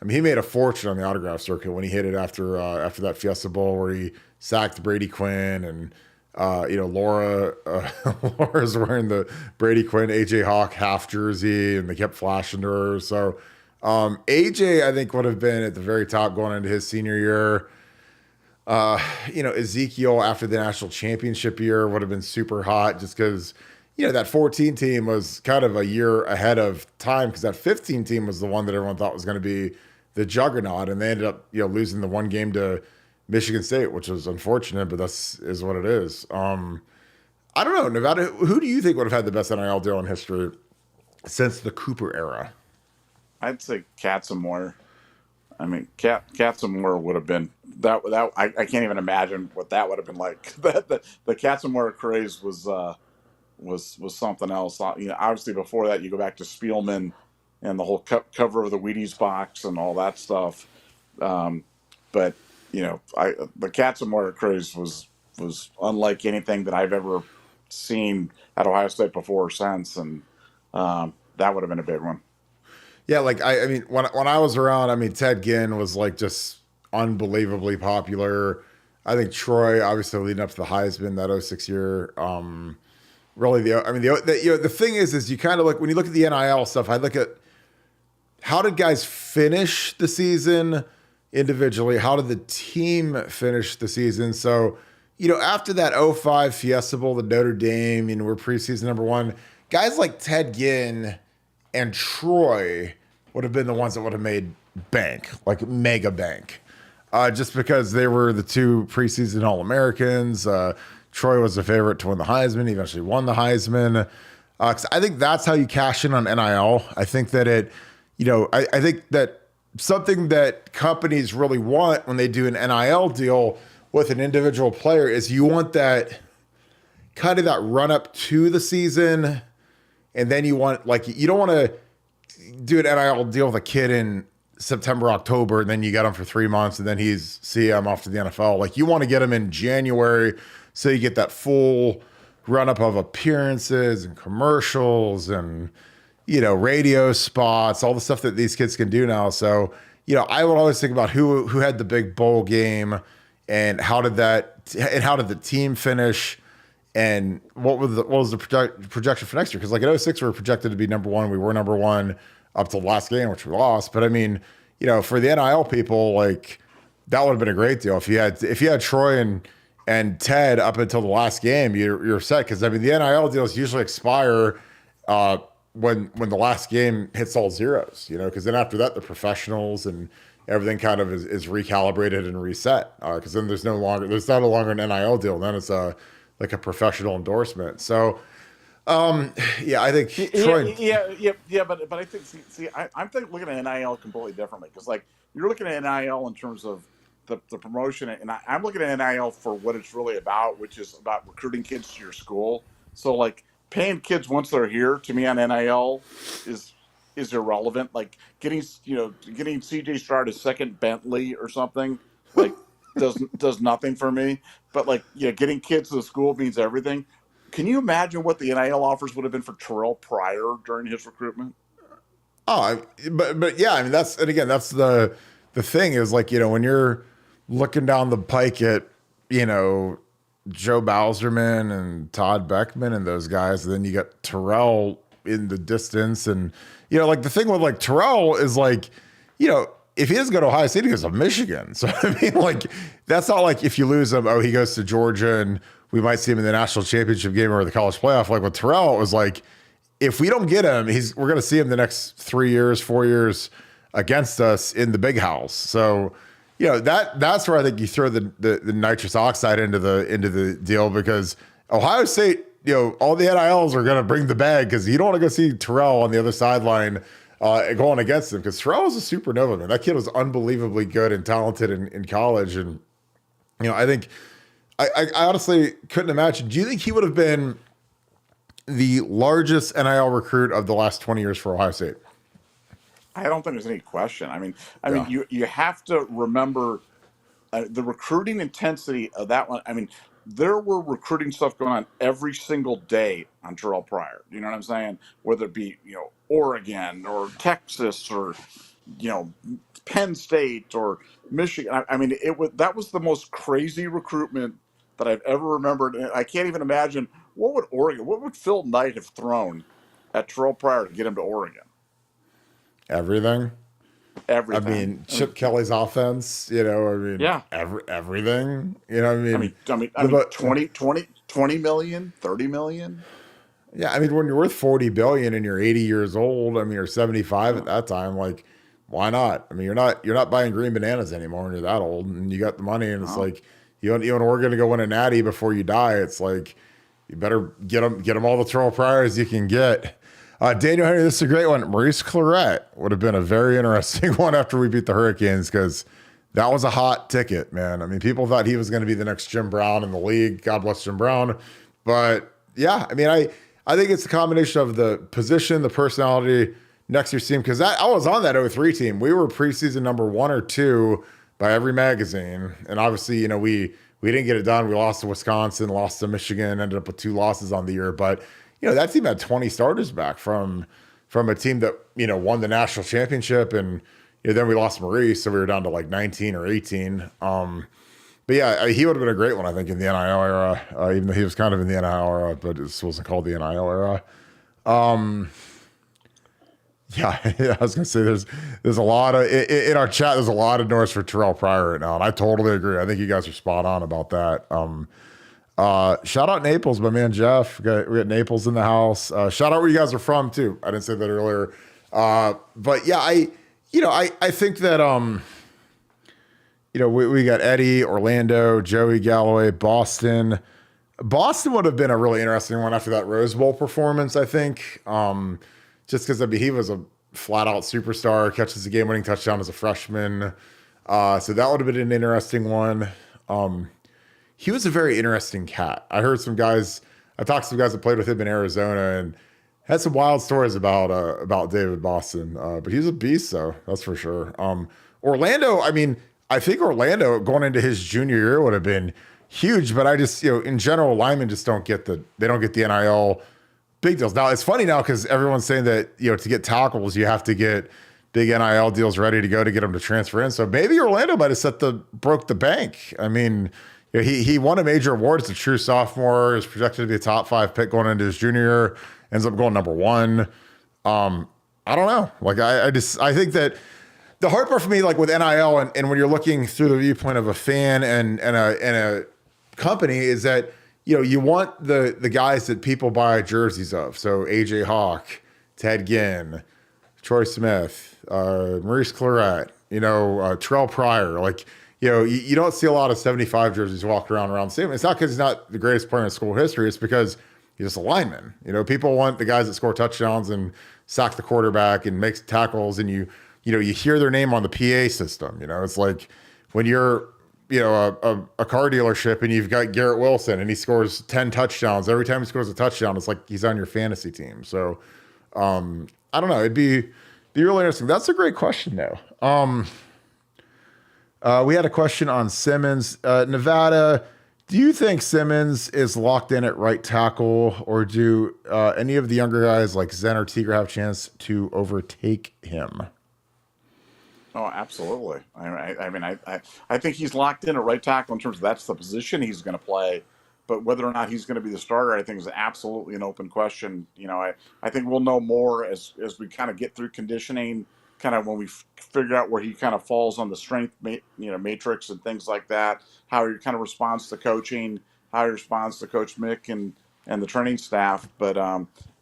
I mean, he made a fortune on the autograph circuit when he hit it after that Fiesta Bowl where he sacked Brady Quinn and. Laura's wearing the Brady Quinn, AJ Hawk half jersey, and they kept flashing to her. So, AJ, I think, would have been at the very top going into his senior year. Ezekiel after the national championship year would have been super hot just because, that 14 team was kind of a year ahead of time because that 15 team was the one that everyone thought was going to be the juggernaut. And they ended up, losing the one game to Michigan State, which was unfortunate, but is what it is. I don't know, Nevada. Who do you think would have had the best NIL deal in history since the Cooper era? I'd say Katzenmoyer. I mean, Katzenmoyer would have been that. I can't even imagine what that would have been like. The Katzenmoyer craze was something else. Obviously before that, you go back to Spielman and the whole cover of the Wheaties box and all that stuff. But the Katzenmoyer craze was unlike anything that I've ever seen at Ohio State before or since, and that would have been a big one. Yeah, like I mean, when I was around, I mean, Ted Ginn was like just unbelievably popular. I think Troy, obviously leading up to the Heisman that 06 year. Really, the thing is you kind of look when you look at the NIL stuff. I look at how did guys finish the season individually, how did the team finish the season? So, after that 05 Fiesta Bowl, the Notre Dame, we're preseason number one, guys like Ted Ginn and Troy would have been the ones that would have made bank, like mega bank, just because they were the two preseason All-Americans. Troy was the favorite to win the Heisman. He eventually won the Heisman. 'Cause I think that's how you cash in on NIL. I think that I think that something that companies really want when they do an NIL deal with an individual player is you want that kind of that run up to the season. And then you don't want to do an NIL deal with a kid in September, October, and then you got him for 3 months and then I'm off to the NFL. Like you want to get him in January so you get that full run up of appearances and commercials and, radio spots, all the stuff that these kids can do now. So, I would always think about who had the big bowl game and how did the team finish and what was the projection for next year? Because like in 06, we were projected to be number one. We were number one up to the last game, which we lost. But I mean, for the NIL people, like that would have been a great deal. If you had Troy and Ted up until the last game, you're set. Because I mean, the NIL deals usually expire when the last game hits all zeros, because then after that, the professionals and everything kind of is recalibrated and reset. Because then there's no longer an NIL deal. Then it's like a professional endorsement. So, I think Troy. But I think I'm looking at NIL completely differently because like you're looking at NIL in terms of the promotion, and I'm looking at NIL for what it's really about, which is about recruiting kids to your school. So like paying kids once they're here to me on NIL is irrelevant. Like getting CJ Stroud a second Bentley or something like does nothing for me. But like getting kids to the school means everything. Can you imagine what the NIL offers would have been for Terrell Pryor during his recruitment? Oh, but yeah, I mean that's the thing is like when you're looking down the pike at Joe Bowserman and Todd Beckman and those guys, and then you got Terrell in the distance. And, like the thing with like Terrell is like, if he doesn't go to Ohio State, he goes to Michigan. So, I mean, like, that's not like if you lose him, he goes to Georgia and we might see him in the national championship game or the college playoff. Like with Terrell, it was like, if we don't get him, we're going to see him the next 3 years, 4 years against us in the big house. So, that's where I think you throw the nitrous oxide into the deal, because Ohio State, all the NILs are going to bring the bag, because you don't want to go see Terrell on the other sideline going against him, because Terrell was a supernova, man. That kid was unbelievably good and talented in college. And, I think I honestly couldn't imagine. Do you think he would have been the largest NIL recruit of the last 20 years for Ohio State? I don't think there's any question. I mean, you have to remember the recruiting intensity of that one. I mean, there were recruiting stuff going on every single day on Terrell Pryor. You know what I'm saying? Whether it be, Oregon or Texas or, Penn State or Michigan. I mean, that was the most crazy recruitment that I've ever remembered. I can't even imagine what would Phil Knight have thrown at Terrell Pryor to get him to Oregon? Everything. Everything. I mean, Chip Kelly's offense, yeah. Everything, I mean, 20 million, 30 million. Yeah. I mean, when you're worth 40 billion and you're 80 years old, I mean, you're 75 at that time, like, why not? I mean, you're not buying green bananas anymore when you're that old and you got the money, and it's like, you want Oregon to go win a natty before you die. It's like, you better get them all the Terrell Pryors you can get. Daniel Henry, this is a great one. Maurice Clarett would have been a very interesting one after we beat the Hurricanes, because that was a hot ticket, man. I mean, people thought he was going to be the next Jim Brown in the league. God bless Jim Brown. But yeah, I mean, I think it's a combination of the position, the personality, next year's team, because I was on that 03 team. We were preseason number 1 or 2 by every magazine. And obviously, we didn't get it done. We lost to Wisconsin, lost to Michigan, ended up with 2 losses on the year. But that team had 20 starters back from a team that, won the national championship. And then we lost Maurice, so we were down to like 19 or 18. But yeah, he would have been a great one, I think, in the NIL era, even though he was kind of in the NIL era, but this wasn't called the NIL era. Yeah, I was gonna say there's a lot of in our chat. There's a lot of noise for Terrell Pryor right now, and I totally agree. I think you guys are spot on about that. Shout out Naples, my man Jeff. We got Naples in the house. Shout out where you guys are from too. I didn't say that earlier, but yeah, I think that we got Eddie, Orlando, Joey Galloway, Boston. Boston would have been a really interesting one after that Rose Bowl performance, I think. Just because he was a flat out superstar, catches a game winning touchdown as a freshman. So that would have been an interesting one. He was a very interesting cat. I talked to some guys that played with him in Arizona and had some wild stories about David Boston. But he's a beast, though, that's for sure. Orlando, I think Orlando going into his junior year would have been huge, but I just, in general, linemen just don't get the NIL big deals. Now, it's funny now because everyone's saying that, to get tackles, you have to get big NIL deals ready to go to get them to transfer in. So maybe Orlando might have broke the bank. I mean, he won a major award as a true sophomore, is projected to be a top 5 pick going into his junior year, ends up going number 1. I don't know. Like, I think that the hard part for me, like with NIL and when you're looking through the viewpoint of a fan and a company, is that, you want the guys that people buy jerseys of. So AJ Hawk, Ted Ginn, Troy Smith, Maurice Clarett, Terrell Pryor. Like, you don't see a lot of 75 jerseys walk around the stadium. It's not because he's not the greatest player in school history. It's because he's just a lineman. People want the guys that score touchdowns and sack the quarterback and make tackles, and you hear their name on the PA system. It's like when you're a car dealership and you've got Garrett Wilson and he scores 10 touchdowns. Every time he scores a touchdown, it's like he's on your fantasy team. So I don't know. It'd be really interesting. That's a great question though. We had a question on Simmons. Nevada, do you think Simmons is locked in at right tackle, or do any of the younger guys like Zen or Teager have a chance to overtake him? Oh, absolutely. I think he's locked in at right tackle in terms of that's the position he's going to play. but whether or not he's going to be the starter, I think is absolutely an open question. I think we'll know more as we kind of get through conditioning, kind of when we figure out where he kind of falls on the strength, matrix and things like that, how he kind of responds to coaching, how he responds to Coach Mick and the training staff. But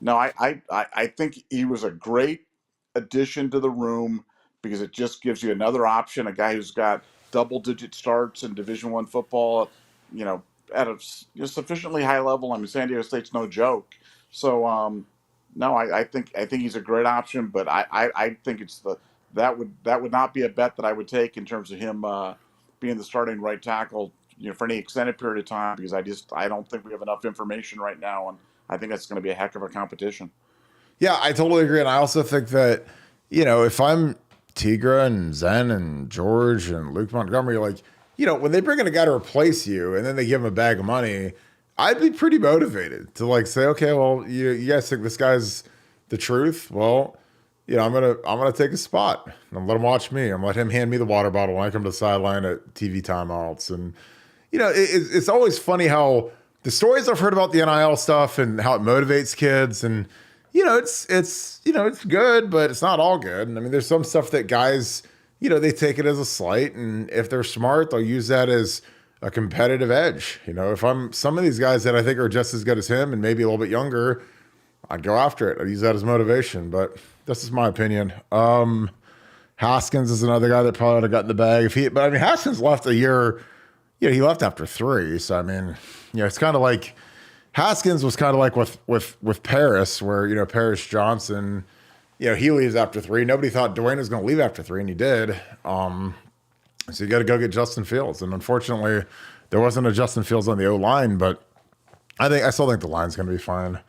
no, I think he was a great addition to the room because it just gives you another option, a guy who's got double-digit starts in Division I football, at a sufficiently high level. I mean, San Diego State's no joke. So, no, I think he's a great option, but I think that would not be a bet that I would take in terms of him being the starting right tackle, for any extended period of time, because I don't think we have enough information right now, and I think that's going to be a heck of a competition. Yeah, I totally agree. And I also think that, if I'm Tigra and Zen and George and Luke Montgomery, like, when they bring in a guy to replace you and then they give him a bag of money, I'd be pretty motivated to like say, okay, well, you guys think this guy's the truth? Well, I'm gonna take a spot and let him watch me. I'm gonna let him hand me the water bottle when I come to the sideline at TV timeouts. And it's always funny how the stories I've heard about the NIL stuff and how it motivates kids, and it's good, but it's not all good. And I mean, there's some stuff that guys, they take it as a slight, and if they're smart, they'll use that as a competitive edge. If I'm some of these guys that I think are just as good as him and maybe a little bit younger, I'd go after it. I'd use that as motivation, but this is my opinion. Haskins is another guy that probably would have gotten the bag but I mean, Haskins left a year, he left after 3. So, I mean, it's kind of like Haskins was kind of like with Paris, where, Paris Johnson, he leaves after 3. Nobody thought Dwayne was going to leave after 3, and he did. So you got to go get Justin Fields. And unfortunately, there wasn't a Justin Fields on the O-line, but I still think the line's going to be fine.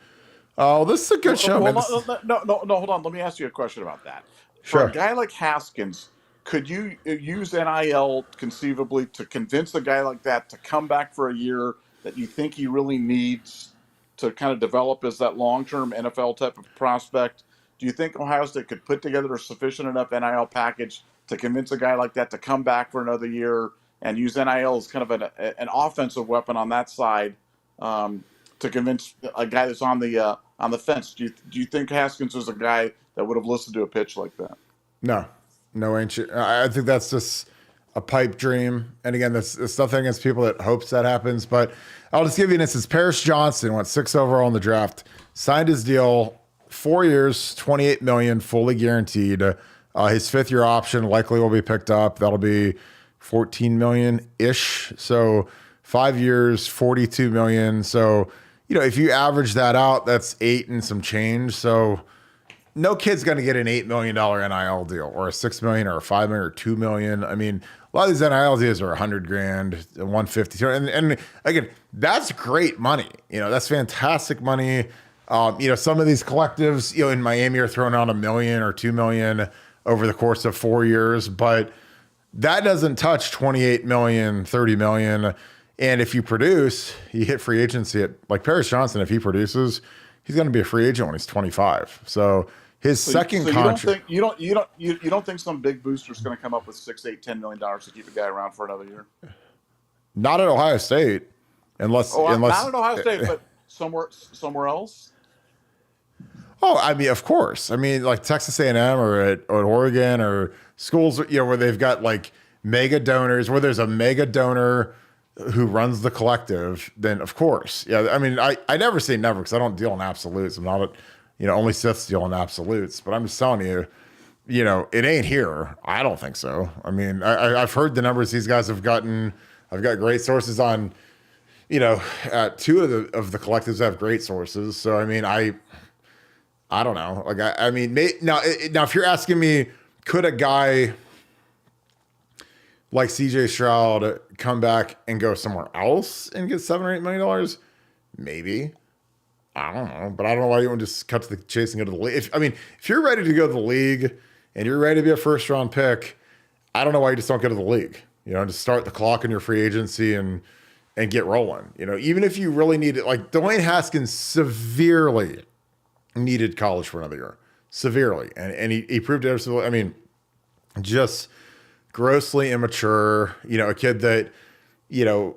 Oh, this is a good show. No, hold on. Let me ask you a question about that. Sure. For a guy like Haskins, could you use NIL conceivably to convince a guy like that to come back for a year that you think he really needs to kind of develop as that long-term NFL type of prospect? Do you think Ohio State could put together a sufficient enough NIL package to convince a guy like that to come back for another year and use NIL as kind of an offensive weapon on that side, to convince a guy that's on the fence? Do you think Haskins was a guy that would have listened to a pitch like that? No, ancient. I think that's just a pipe dream. And again, that's nothing against people that hopes that happens. But I'll just give you an instance. Paris Johnson went 6 overall in the draft, signed his deal, 4 years, $28 million, fully guaranteed. His 5th-year option likely will be picked up. That'll be $14 million-ish. So 5 years, $42 million. So, if you average that out, that's 8 and some change. So no kid's going to get an $8 million NIL deal, or a $6 million, or a $5 million, or $2 million. I mean, a lot of these NIL deals are $100,000, $150,000, and again, that's great money. That's fantastic money. Some of these collectives, in Miami are throwing out $1 million or $2 million over the course of 4 years, but that doesn't touch 28 million, 30 million. And if you produce, you hit free agency at, like Paris Johnson, if he produces, he's going to be a free agent when he's 25. So his second contract. You don't think some big booster is going to come up with $6, $8, $10 million to keep a guy around for another year? Not at Ohio State, unless not at Ohio State, but somewhere else. Oh, I mean, of course. I mean, like Texas A&M or Oregon, or schools, where they've got like mega donors, where there's a mega donor who runs the collective, then of course. Yeah. I mean, I never say never, because I don't deal in absolutes. I'm not only Siths deal in absolutes, but I'm just telling you, it ain't here. I don't think so. I mean, I've heard the numbers these guys have gotten. I've got great sources on, 2 of the collectives have great sources. So, I mean, I don't know. Like, I mean, now if you're asking me, could a guy like CJ Stroud come back and go somewhere else and get $7 or $8 million? Maybe. I don't know. But I don't know why you wouldn't just cut to the chase and go to the league. If you're ready to go to the league and you're ready to be a first round pick, I don't know why you just don't go to the league. Just start the clock in your free agency and get rolling. Even if you really need it, like Dwayne Haskins severely needed college for another year, severely. And he proved it absolutely. I mean, just grossly immature, a kid that, you know,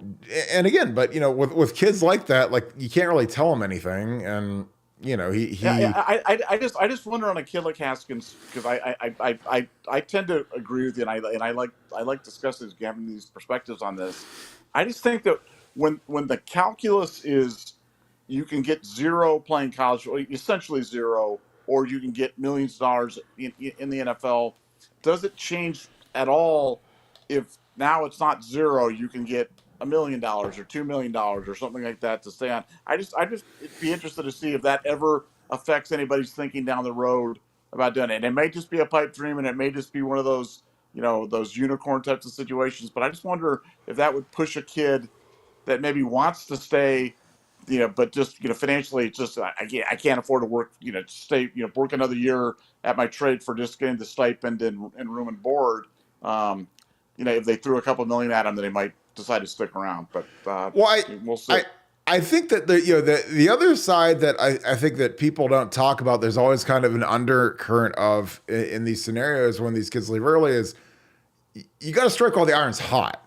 and again, but you know, with kids like that, like you can't really tell them anything, and you know, Yeah, he I just wonder on a kid like Haskins because I tend to agree with you, and I like discussing having these perspectives on this. I just think that when the calculus is you can get zero playing college, or essentially zero, or you can get millions of dollars in the NFL. Does it change at all if now it's not zero? You can get $1 million or $2 million or something like that to stay on. I just be interested to see if that ever affects anybody's thinking down the road about doing it. And it may just be a pipe dream, and it may just be one of those those unicorn types of situations. But I just wonder if that would push a kid that maybe wants to stay, but just financially, it's just I can't afford to work, stay, work another year at my trade for just getting the stipend and room and board. Um, if they threw a couple million at him, then they might decide to stick around. But well, we'll see. I think that the other side that I think that people don't talk about, there's always kind of an undercurrent of in these scenarios when these kids leave early is you got to strike while the iron's hot.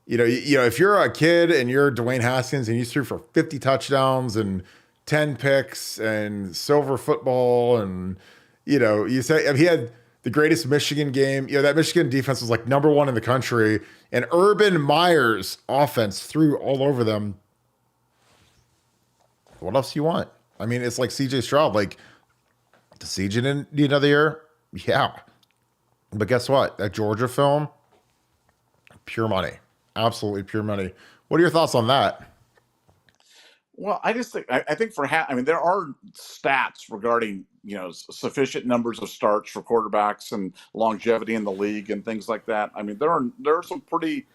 If you're a kid and you're Dwayne Haskins and you threw for 50 touchdowns and 10 picks and silver football and, you say, I mean, he had the greatest Michigan game. That Michigan defense was like number one in the country, and Urban Meyer's offense threw all over them. What else do you want? I mean, it's like CJ Stroud. Like, does CJ need another year? Yeah. But guess what? That Georgia film, pure money. Absolutely pure money. What are your thoughts on that? Well, I just think I think I mean there are stats regarding sufficient numbers of starts for quarterbacks and longevity in the league and things like that. I mean there are some pretty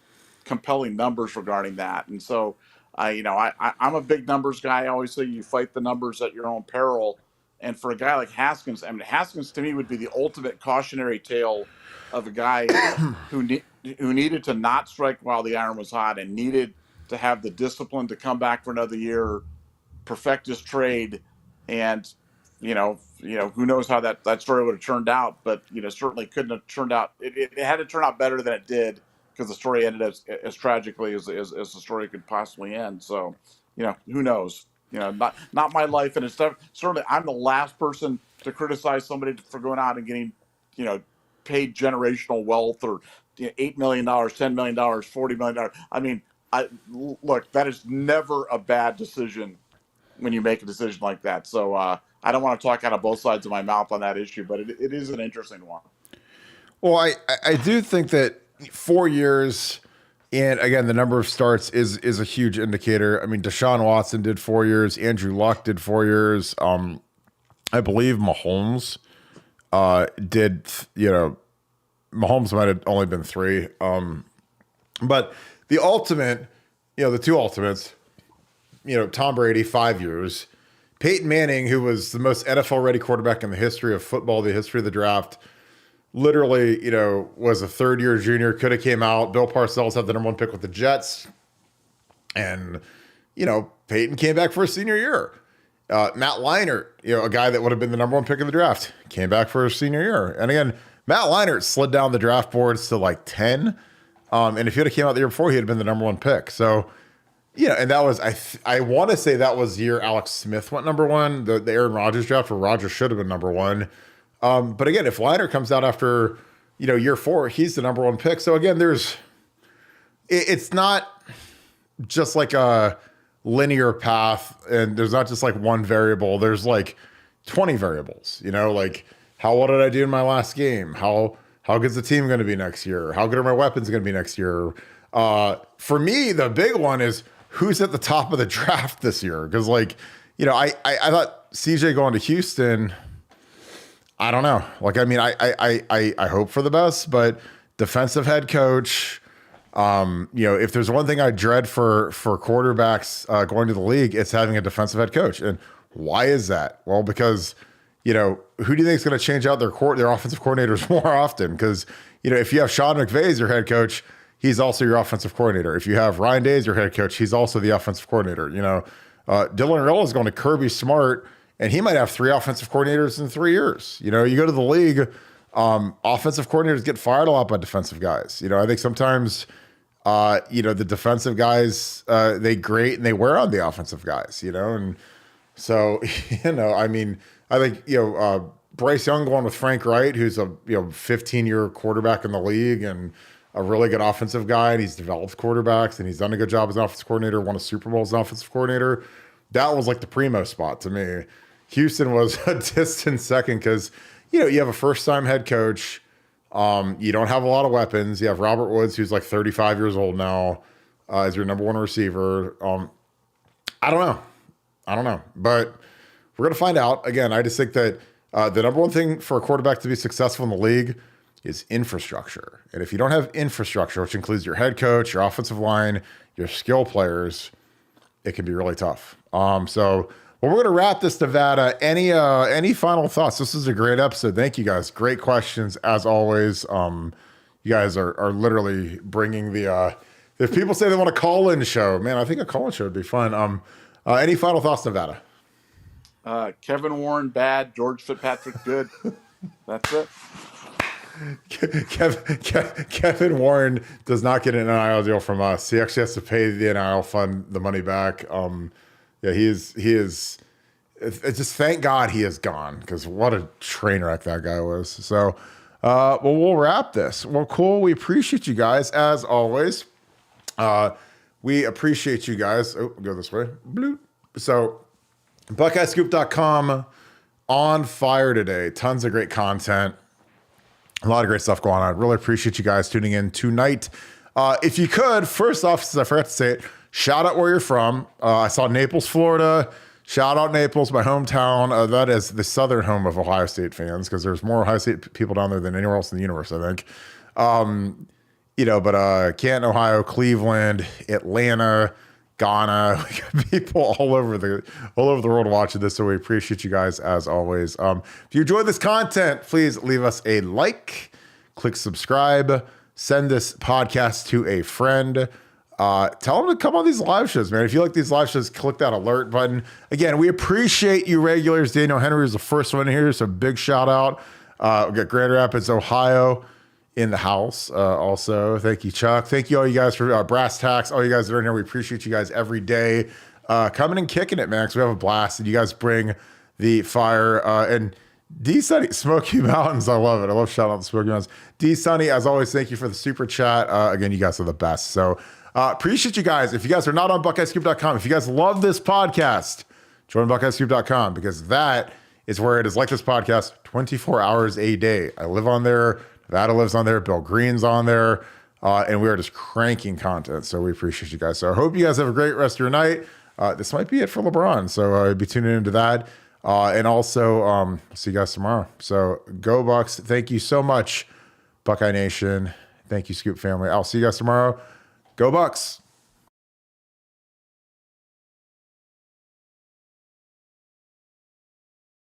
compelling numbers regarding that, and so I'm a big numbers guy. I always say you fight the numbers at your own peril. And for a guy like Haskins, I mean Haskins to me would be the ultimate cautionary tale of a guy who needed to not strike while the iron was hot and needed to have the discipline to come back for another year, perfect his trade, and who knows how that story would have turned out, but certainly couldn't have turned out. It had to turn out better than it did because the story ended as tragically as the story could possibly end. So who knows? Not my life, and it's certainly I'm the last person to criticize somebody for going out and getting paid generational wealth or $8 million, $10 million, $40 million. I mean, look, that is never a bad decision when you make a decision like that. So I don't want to talk out of both sides of my mouth on that issue, but it is an interesting one. Well, I do think that 4 years and again the number of starts is a huge indicator. I mean, Deshaun Watson did 4 years, Andrew Luck did 4 years. I believe Mahomes did. Mahomes might have only been 3. But the ultimate, the two ultimates, Tom Brady, 5 years. Peyton Manning, who was the most NFL-ready quarterback in the history of football, the history of the draft, literally, was a third-year junior, could have came out. Bill Parcells had the number 1 pick with the Jets. And, Peyton came back for his senior year. Matt Leinart, a guy that would have been the number 1 pick of the draft, came back for his senior year. And again, Matt Leinart slid down the draft boards to like 10. And if he would have came out the year before, he had been the number 1 pick. So, and that was, I want to say that was the year Alex Smith went number 1, the Aaron Rodgers draft where Rodgers should have been number 1. But again, if Leinart comes out after, year 4, he's the number 1 pick. So again, it's not just like a linear path, and there's not just like one variable. There's like 20 variables, like how well did I do in my last game? How good's the team going to be next year? How good are my weapons going to be next year? For me, the big one is who's at the top of the draft this year. Because I thought CJ going to Houston, I don't know. Like, I mean, I hope for the best, but defensive head coach, if there's one thing I dread for quarterbacks going to the league, it's having a defensive head coach. And why is that? Well, because, who do you think is going to change out their offensive coordinators more often? Because, if you have Sean McVay as your head coach, he's also your offensive coordinator. If you have Ryan Day as your head coach, he's also the offensive coordinator. Dylan Rilla is going to Kirby Smart, and he might have 3 offensive coordinators in 3 years. You go to the league, offensive coordinators get fired a lot by defensive guys. I think sometimes The defensive guys, they great and they wear on the offensive guys, and so, I mean, I think, Bryce Young going with Frank Wright, who's a 15-year quarterback in the league and a really good offensive guy, and he's developed quarterbacks and he's done a good job as an offensive coordinator, won a Super Bowl as an offensive coordinator. That was like the primo spot to me. Houston was a distant second because, you have a first-time head coach. You don't have a lot of weapons. You have Robert Woods, who's like 35 years old now, as your number one receiver. I don't know, but we're going to find out. Again, I just think that the number one thing for a quarterback to be successful in the league is infrastructure. And if you don't have infrastructure, which includes your head coach, your offensive line, your skill players, it can be really tough. We're going to wrap this, Nevada. Any final thoughts? This is a great episode. Thank you guys. Great questions as always. You guys are literally bringing the. If people say they want a call-in show, man, I think a call-in show would be fun. Any final thoughts, Nevada? Kevin Warren bad, George Fitzpatrick good. That's it. Kevin Warren does not get an NIL deal from us. He actually has to pay the NIL fund the money back. He is. It's just thank God he is gone, because what a train wreck that guy was. So, we'll wrap this. Well, cool. We appreciate you guys as always. We appreciate you guys. Oh, go this way. Bloop. So, BuckeyeScoop.com on fire today. Tons of great content. A lot of great stuff going on. Really appreciate you guys tuning in tonight. If you could, first off, since I forgot to say it, shout out where you're from. I saw Naples, Florida. Shout out Naples, my hometown. That is the southern home of Ohio State fans, because there's more Ohio State people down there than anywhere else in the universe, I think. Canton, Ohio, Cleveland, Atlanta, Ghana. We got people all over the world watching this, so we appreciate you guys as always. If you enjoyed this content, please leave us a like, click subscribe, send this podcast to a friend. Tell them to come on these live shows, man. If you like these live shows, click that alert button. Again, we appreciate you regulars. Daniel Henry is the first one here, so big shout out. We got Grand Rapids, Ohio in the house. Also, thank you, Chuck. Thank you all you guys for Brass Tacks. All you guys that are in here, we appreciate you guys every day. Coming and kicking it, man, because we have a blast, and you guys bring the fire. And D Sunny, Smoky Mountains, I love it. I love shouting out the Smoky Mountains. D Sunny, as always, thank you for the super chat. Again, you guys are the best. So appreciate you guys. If you guys are not on BuckeyeScoop.com, if you guys love this podcast, join BuckeyeScoop.com, because that is where it is like this podcast 24 hours a day. I live on there. Nevada lives on there. Bill Green's on there. And we are just cranking content. So we appreciate you guys. So I hope you guys have a great rest of your night. This might be it for LeBron. So be tuning into that. And also, see you guys tomorrow. So go Bucks. Thank you so much, Buckeye Nation. Thank you, Scoop family. I'll see you guys tomorrow. Go Bucks.